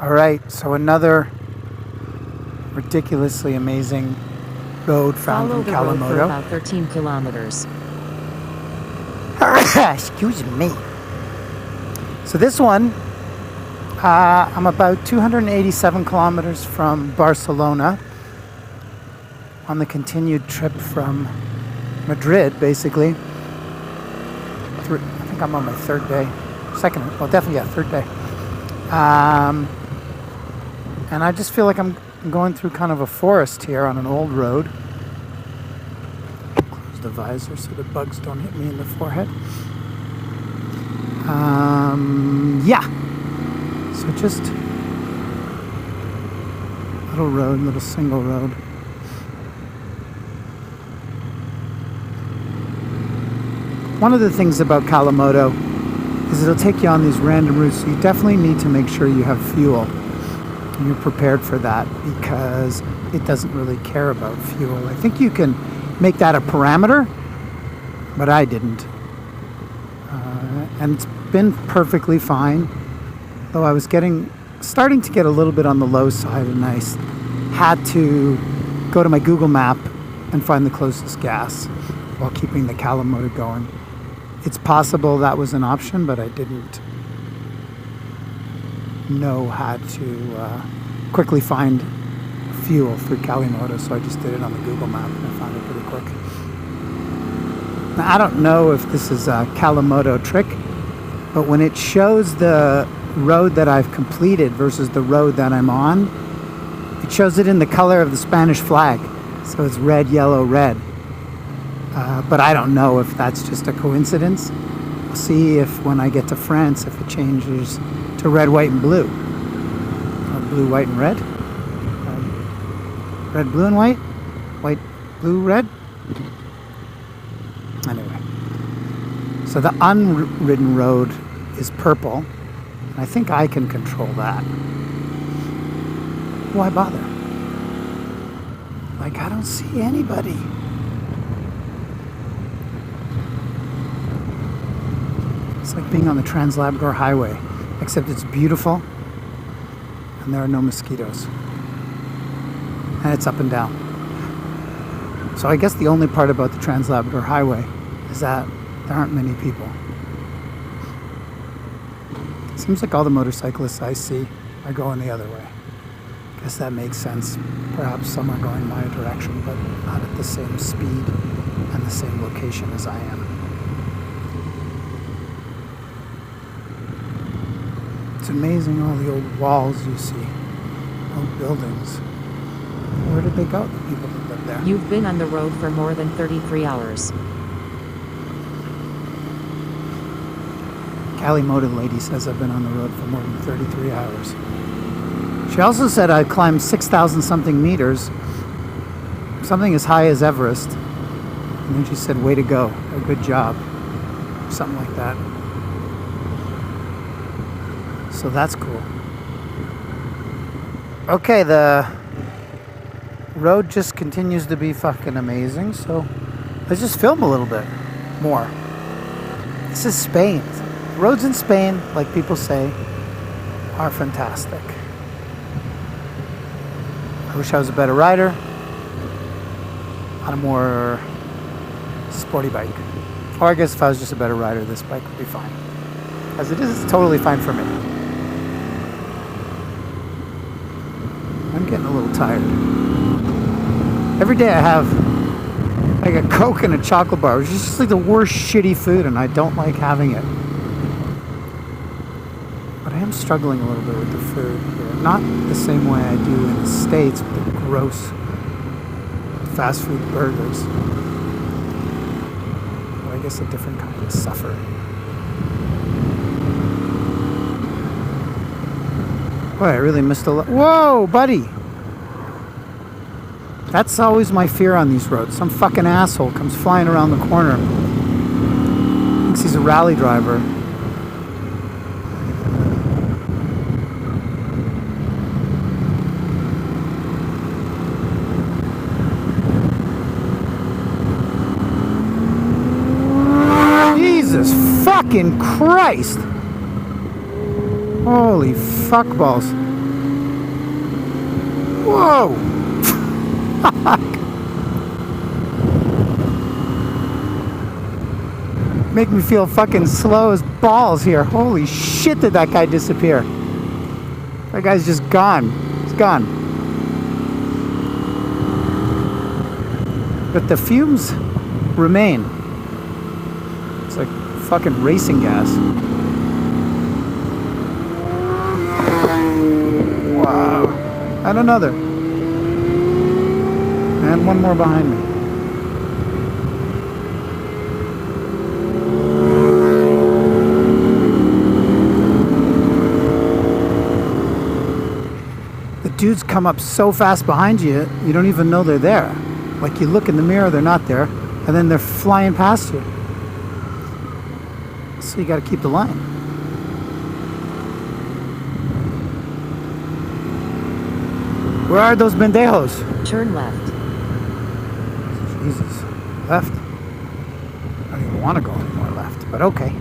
All right, so another ridiculously amazing road found Follow in the road for Kalamodo. about 13 kilometers. Excuse me. So this one, I'm about 287 kilometers from Barcelona on the continued trip from Madrid, basically. I think I'm on my third day. Third day. And I just feel like I'm going through kind of a forest here on an old road. Close the visor so the bugs don't hit me in the forehead. Yeah. So just little single road. One of the things about Kalamodo is it'll take you on these random routes, so you definitely need to make sure you have fuel and you're prepared for that, because it doesn't really care about fuel. I think you can make that a parameter, but I didn't. And it's been perfectly fine, though I was starting to get a little bit on the low side, and I had to go to my Google map and find the closest gas while keeping the Kalamodo going. It's possible that was an option, but I didn't know how to quickly find fuel through Kalamodo, so I just did it on the Google map and I found it pretty quick. Now, I don't know if this is a Kalamodo trick, but when it shows the road that I've completed versus the road that I'm on, it shows it in the color of the Spanish flag. So it's red, yellow, red. But I don't know if that's just a coincidence. We'll see if when I get to France, if it changes to red, white, and blue. Or blue, white, and red. Red, blue, and white. White, blue, red. Anyway. So the unridden road is purple. And I think I can control that. Why bother? Like, I don't see anybody. It's like being on the Trans-Labrador Highway, except it's beautiful and there are no mosquitoes. And it's up and down. So I guess the only part about the Trans-Labrador Highway is that there aren't many people. It seems like all the motorcyclists I see are going the other way. I guess that makes sense. Perhaps some are going my direction, but not at the same speed and the same location as I am. It's amazing, all the old walls you see, old buildings. Where did they go, the people that live there? You've been on the road for more than 33 hours. Kalamodo lady says I've been on the road for more than 33 hours. She also said I climbed 6,000 something meters, something as high as Everest. And then she said, way to go, a good job, something like that. So that's cool. Okay, the road just continues to be fucking amazing, so let's just film a little bit more. This is Spain. Roads in Spain, like people say, are fantastic. I wish I was a better rider on a more sporty bike. Or I guess if I was just a better rider, this bike would be fine. As it is, it's totally fine for me. I'm getting a little tired. Every day I have like a Coke and a chocolate bar, which is just like the worst shitty food, and I don't like having it. But I am struggling a little bit with the food here. Not the same way I do in the States with the gross fast food burgers. But I guess a different kind of suffering. Boy, I really missed a lot. Whoa, buddy! That's always my fear on these roads. Some fucking asshole comes flying around the corner. Thinks he's a rally driver. Jesus fucking Christ! Holy fuck balls. Whoa! Make me feel fucking slow as balls here. Holy shit, did that guy disappear? That guy's just gone. He's gone. But the fumes remain. It's like fucking racing gas. Wow. And another. And one more behind me. The dudes come up so fast behind you, you don't even know they're there. Like you look in the mirror, they're not there, and then they're flying past you. So you gotta keep the line. Where are those pendejos? Turn left. Jesus. Left? I don't even want to go anymore left, but okay.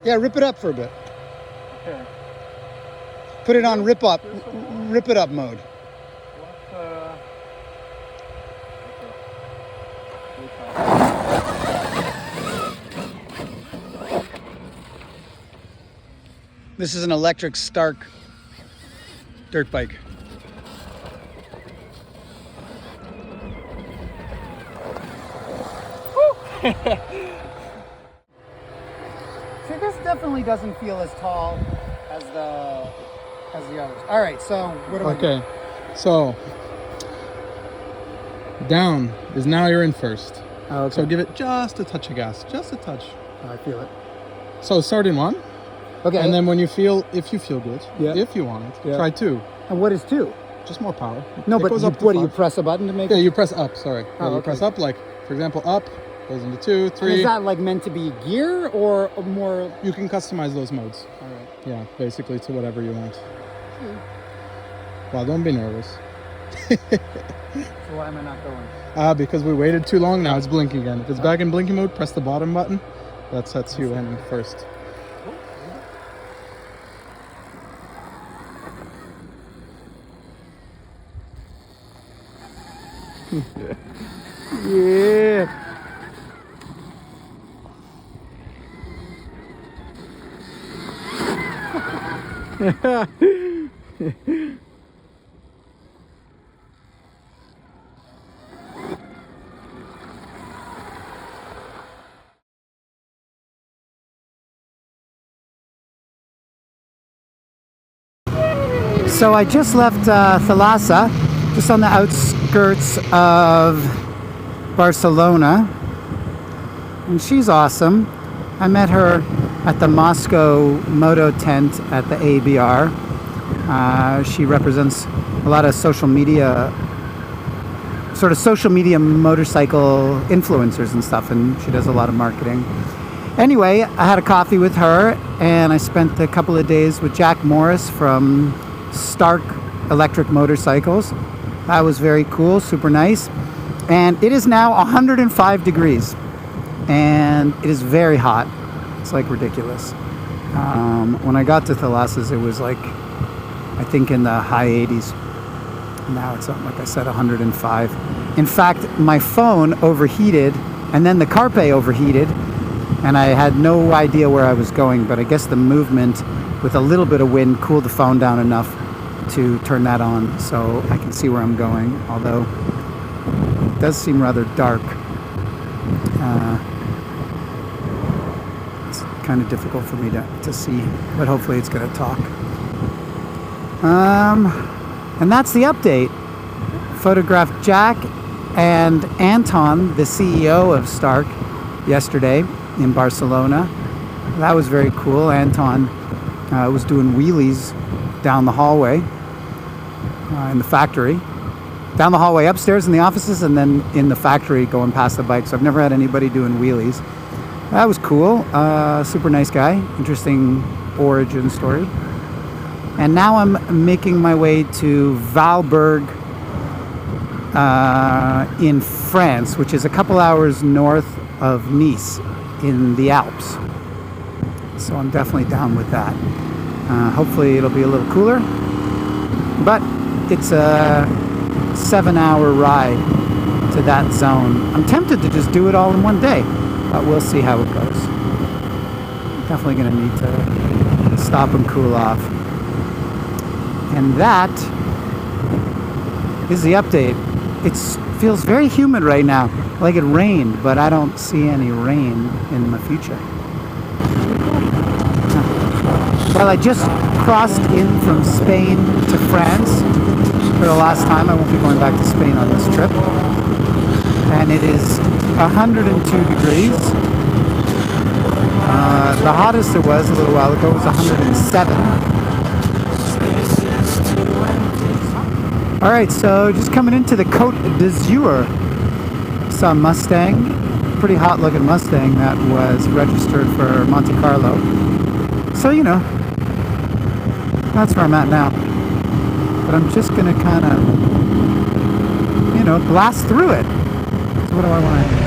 Yeah, rip it up for a bit. Okay. Put it on rip it up mode. This is an electric Stark dirt bike. See, this definitely doesn't feel as tall as the others. All right, so what do I do? Okay, so down is now you're in first. Oh, okay. So give it just a touch of gas, just a touch. Oh, I feel it. So start in one, Okay. and then if you feel good, Yeah. if you want it, Yeah. try two. And what is two? Just more power. No, It but goes you, up to what do you five. press a button to make Yeah, it? you press up. Sorry. Oh, Yeah, you okay. press up. Like for example, up goes into 2, And 3. is that like meant to be gear or more? You can customize those modes. All right. Yeah, basically to whatever you want. Hmm. Well, don't be nervous. So why am I not going? Because we waited too long. Now it's blinking again. If it's back in blinking mode, press the bottom button. That sets you in first. Yeah. So I just left Thalassa, just on the outskirts of Barcelona, and she's awesome. I met her at the Moscow Moto tent at the ABR. She represents a lot of social media motorcycle influencers and stuff, and she does a lot of marketing. Anyway, I had a coffee with her, and I spent a couple of days with Jack Morris from Stark Electric Motorcycles. That was very cool, super nice. And it is now 105 degrees, and it is very hot. It's like ridiculous. When I got to Thalassa's, it was like, I think in the high 80s. Now it's, like I said, 105. In fact, my phone overheated, and then the Carpe overheated, and I had no idea where I was going, but I guess the movement with a little bit of wind cooled the phone down enough to turn that on so I can see where I'm going, although it does seem rather dark. It's kind of difficult for me to see, but hopefully it's going to talk. And that's the update. Photographed Jack and Anton, the CEO of Stark, yesterday in Barcelona. That was very cool. Anton was doing wheelies down the hallway in the factory. Down the hallway upstairs in the offices, and then in the factory going past the bike. So I've never had anybody doing wheelies. That was cool. Super nice guy. Interesting origin story. And now I'm making my way to Valberg in France, which is a couple hours north of Nice in the Alps. So I'm definitely down with that. Hopefully it'll be a little cooler. But it's a 7-hour ride to that zone. I'm tempted to just do it all in one day, but we'll see how it goes. Definitely going to need to stop and cool off. And that is the update. It feels very humid right now, like it rained, but I don't see any rain in the future. Well, I just crossed in from Spain to France for the last time. I won't be going back to Spain on this trip. And it is 102 degrees. The hottest it was a little while ago was 107. All right, so just coming into the Côte d'Azur, saw a Mustang, pretty hot looking Mustang that was registered for Monte Carlo. So, you know, that's where I'm at now. But I'm just gonna kind of, you know, blast through it. So what do I want to do?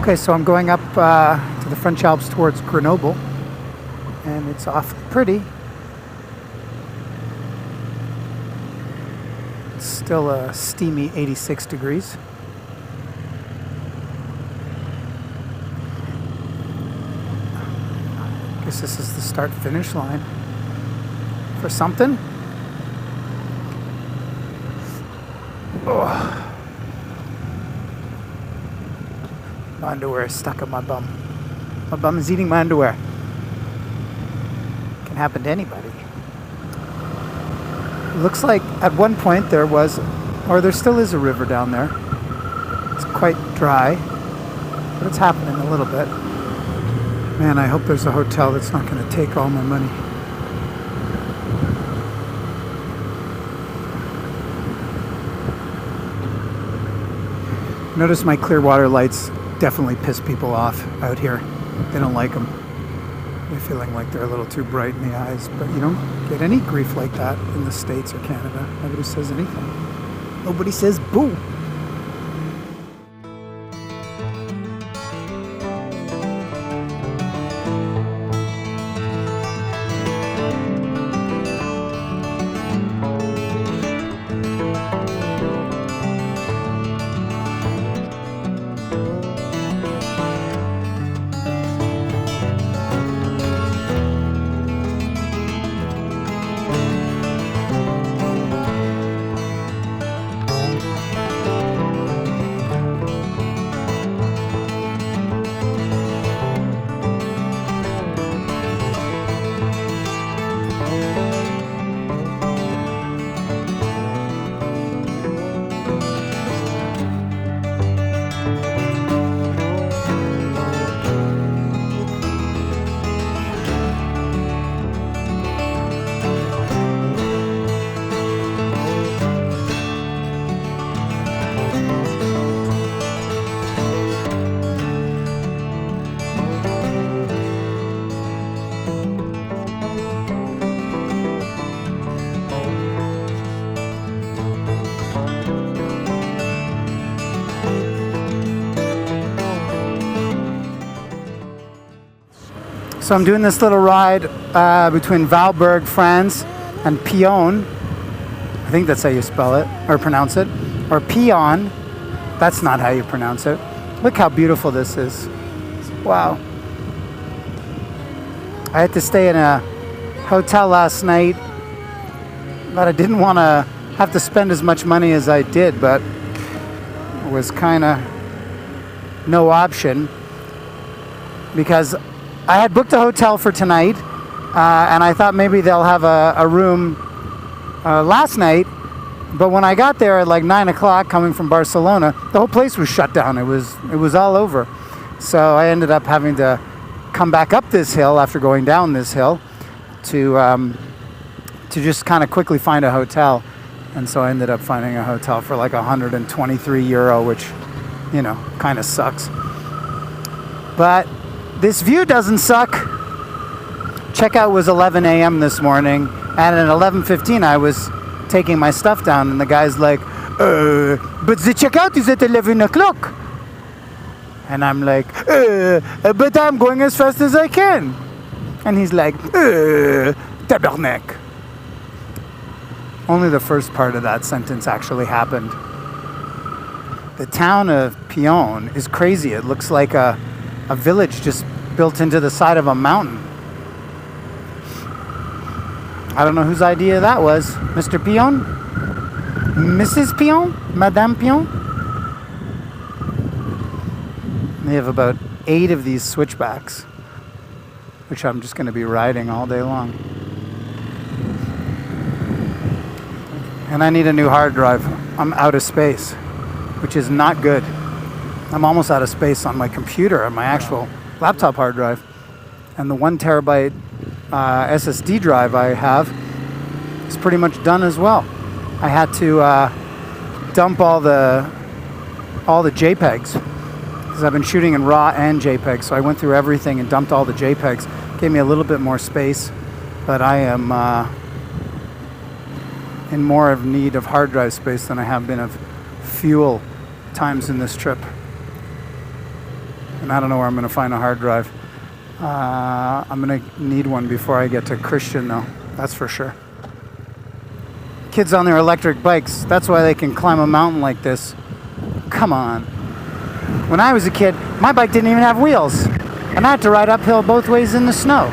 Okay, so I'm going up to the French Alps towards Grenoble, and it's awfully pretty. It's still a steamy 86 degrees. I guess this is the start-finish line for something. Oh. My underwear is stuck on my bum. My bum is eating my underwear. Can happen to anybody. It looks like at one point there was, or there still is a river down there. It's quite dry, but it's happening a little bit. Man, I hope there's a hotel that's not going to take all my money. Notice my clear water lights definitely piss people off out here. They don't like them. They're feeling like they're a little too bright in the eyes, but you don't get any grief like that in the States or Canada. Nobody says anything. Nobody says boo. So I'm doing this little ride between Valberg, France, and Pion. I think that's how you spell it, or pronounce it. Or Pion. That's not how you pronounce it. Look how beautiful this is. Wow. I had to stay in a hotel last night, but I didn't want to have to spend as much money as I did, but it was kind of no option because I had booked a hotel for tonight, and I thought maybe they'll have a room last night, but when I got there at like 9 o'clock coming from Barcelona, the whole place was shut down. It was all over. So I ended up having to come back up this hill after going down this hill to just kind of quickly find a hotel. And so I ended up finding a hotel for like €123, which, you know, kind of sucks. But this view doesn't suck. Checkout was 11 a.m. this morning, and at 11:15 I was taking my stuff down, and the guy's like, but the checkout is at 11 o'clock. And I'm like, but I'm going as fast as I can. And he's like, tabarnak. Only the first part of that sentence actually happened. The town of Pion is crazy. It looks like a village just built into the side of a mountain. I don't know whose idea that was. Mr. Pion? Mrs. Pion? Madame Pion? They have about 8 of these switchbacks, which I'm just going to be riding all day long. And I need a new hard drive. I'm out of space, which is not good. I'm almost out of space on my computer, on my actual laptop hard drive. And the 1 terabyte SSD drive I have is pretty much done as well. I had to dump all the JPEGs because I've been shooting in RAW and JPEG. So I went through everything and dumped all the JPEGs. Gave me a little bit more space, but I am in more of need of hard drive space than I have been of fuel times in this trip. And I don't know where I'm going to find a hard drive. I'm going to need one before I get to Christian, though. That's for sure. Kids on their electric bikes. That's why they can climb a mountain like this. Come on. When I was a kid, my bike didn't even have wheels. And I had to ride uphill both ways in the snow.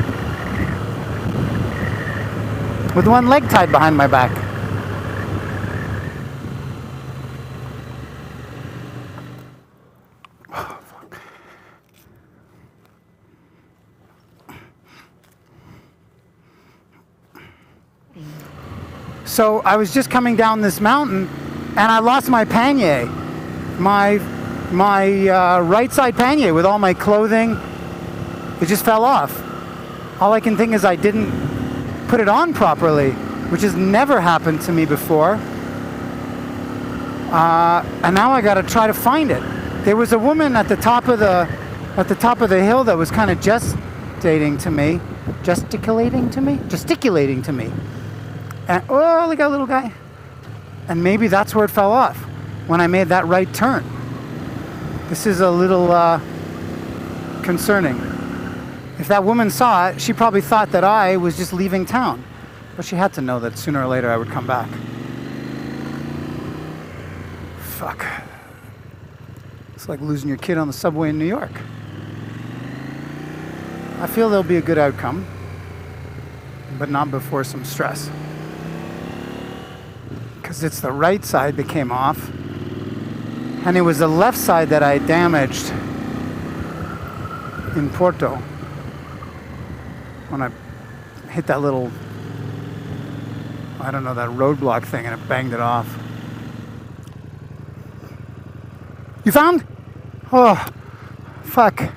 With one leg tied behind my back. So I was just coming down this mountain, and I lost my pannier, my right side pannier with all my clothing. It just fell off. All I can think is I didn't put it on properly, which has never happened to me before. And now I got to try to find it. There was a woman at the top of the hill that was kind of gesticulating to me. And, oh, look at that little guy. And maybe that's where it fell off, when I made that right turn. This is a little concerning. If that woman saw it, she probably thought that I was just leaving town. But she had to know that sooner or later I would come back. Fuck. It's like losing your kid on the subway in New York. I feel there'll be a good outcome, but not before some stress. Because it's the right side that came off, and it was the left side that I damaged in Porto when I hit that little, I don't know, that roadblock thing, and it banged it off. You found? Oh, fuck.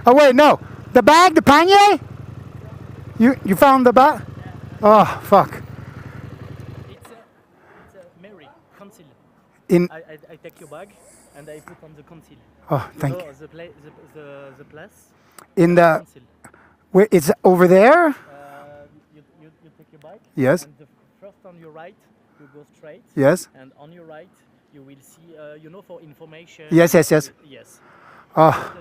Oh wait, no, the bag, the pannier? You found the bag? Oh, fuck. I take your bag and I put on the conceal. Oh, thank you. The place. In the Conceal. where it's over there? You take your bag. Yes. And the first on your right, you go straight. Yes. And on your right, you will see, for information. Yes. Yes. Oh,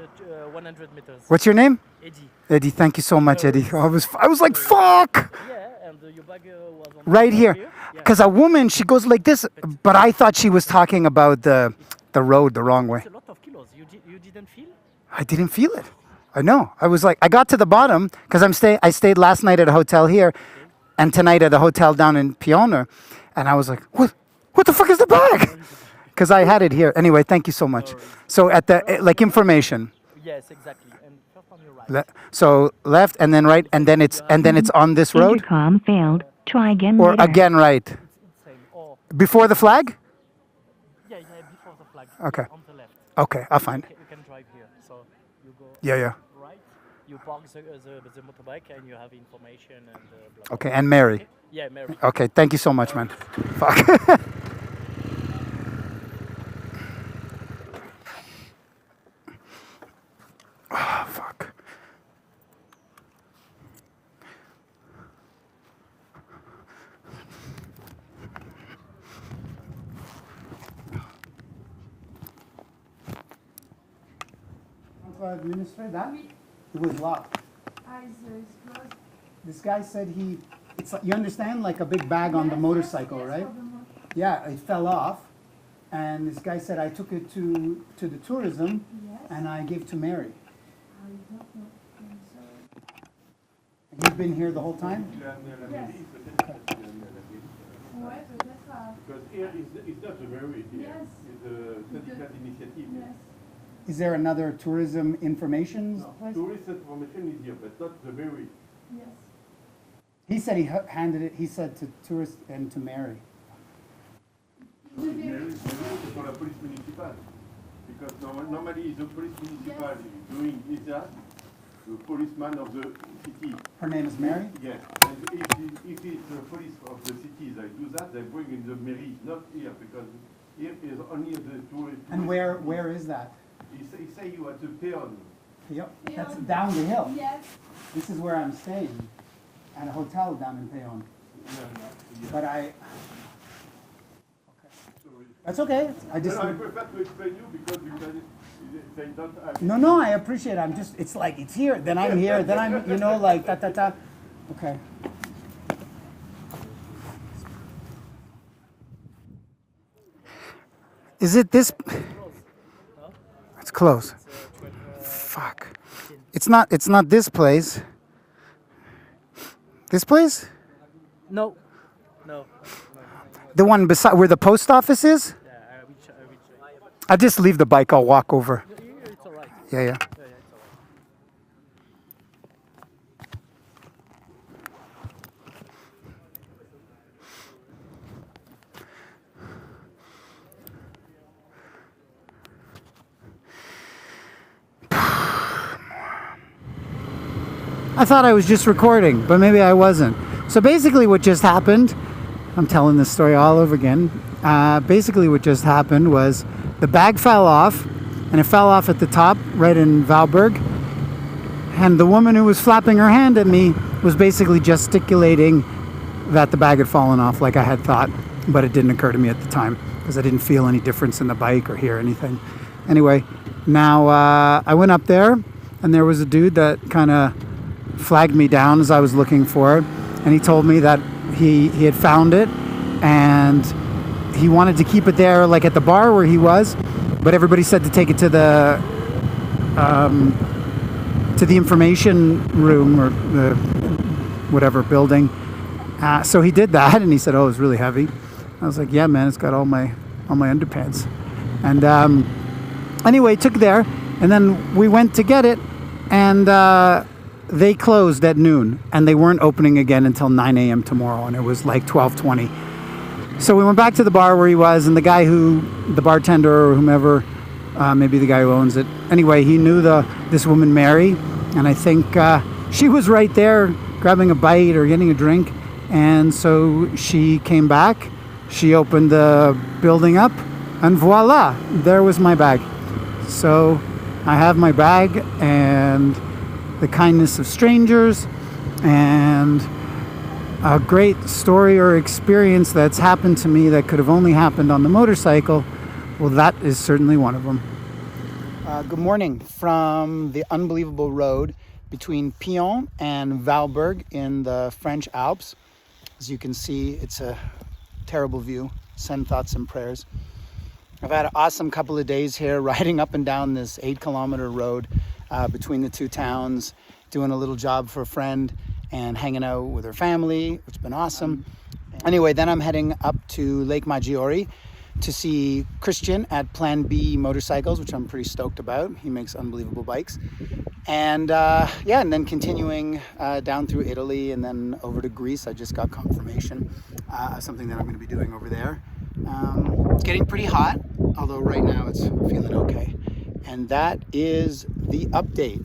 100 meters. what's your name? Eddie. Eddie. Thank you so much, Eddie. I was like, fuck, Yeah, and your bag was on right here. Yeah. Because a woman, she goes like this, but I thought she was talking about the road the wrong way. It's a lot of kilos. You didn't feel? I didn't feel it. I know. I was like, I got to the bottom because I stayed last night at a hotel here, and tonight at a hotel down in Pioner, and I was like, what the fuck is the bag? Because I had it here. Anyway, thank you so much. So at the like information. Yes, exactly. And first on your right. So left and then right and then it's on this road Intercom failed. Try again or later. again right Same. Or before the flag. yeah, before the flag. Okay. On the left. Okay, I'll find. You can drive here. So you go Yeah. right. You park the motorbike and you have information and blah, blah, Okay, and Mary. Yeah, Mary. Okay, thank you so much, man. Fuck. Oh, fuck. Administer that? It was locked. This guy said it's like, you understand, like a big bag on the motorcycle, right? Yeah, it fell off. And this guy said, I took it to the tourism and I gave to Mary. You've been here the whole time? Because here it's not a very here. It's a syndicat initiative. Is there another tourism information place? Tourist information is here, but not the very. He said handed it, he said to tourists and to Mary. Maybe it's for the police municipal. Because normally the police municipal doing is that, the policeman of the city. Her name is Mary? Yes. And if it's the police of the city that do that, they bring in the mairie, not here, because here is only the tourist. And where is that? He say you have to pay on. Yep, that's down the hill. Yes. This is where I'm staying, at a hotel down in Payon. But okay. That's okay. I just. I prefer to explain you because they don't have. No, I appreciate it. It's like, it's here, then I'm here, then I'm, like, ta. Okay. Is it this? It's close. Fuck. It's not this place. This place? No. The one beside where the post office is? Yeah, I will check. I just leave the bike, I'll walk over. It's alright. Yeah. Yeah, it's alright. I thought I was just recording, but maybe I wasn't. So basically what just happened, I'm telling this story all over again. Basically what just happened was the bag fell off, and it fell off at the top, right in Valberg. And the woman who was flapping her hand at me was basically gesticulating that the bag had fallen off like I had thought, but it didn't occur to me at the time because I didn't feel any difference in the bike or hear anything. Anyway, now I went up there, and there was a dude that kind of flagged me down as I was looking for it, and he told me that he had found it and he wanted to keep it there, like at the bar where he was, but everybody said to take it to the information room or the whatever building. So he did that, and he said, "Oh, it's really heavy." I was like, "Yeah, man, it's got all my underpants." And anyway, took it there, and then we went to get it, and they closed at noon, and they weren't opening again until 9 a.m. tomorrow, and it was like 12:20. So we went back to the bar where he was, and the bartender or whomever, maybe the guy who owns it, anyway, he knew this woman Mary, and I think she was right there grabbing a bite or getting a drink, and so she came back, she opened the building up, and voila, there was my bag. So I have my bag, and the kindness of strangers, and a great story or experience that's happened to me that could have only happened on the motorcycle. Well, that is certainly one of them. Good morning from the unbelievable road between Pion and Valberg in the French Alps. As you can see, it's a terrible view. Send thoughts and prayers. I've had an awesome couple of days here riding up and down this 8-kilometer road between the two towns, doing a little job for a friend and hanging out with her family, which has been awesome. Anyway, then I'm heading up to Lake Maggiore to see Christian at Plan B Motorcycles, which I'm pretty stoked about. He makes unbelievable bikes. And and then continuing down through Italy and then over to Greece. I just got confirmation of something that I'm going to be doing over there. It's getting pretty hot, although right now it's feeling okay. And that is the update.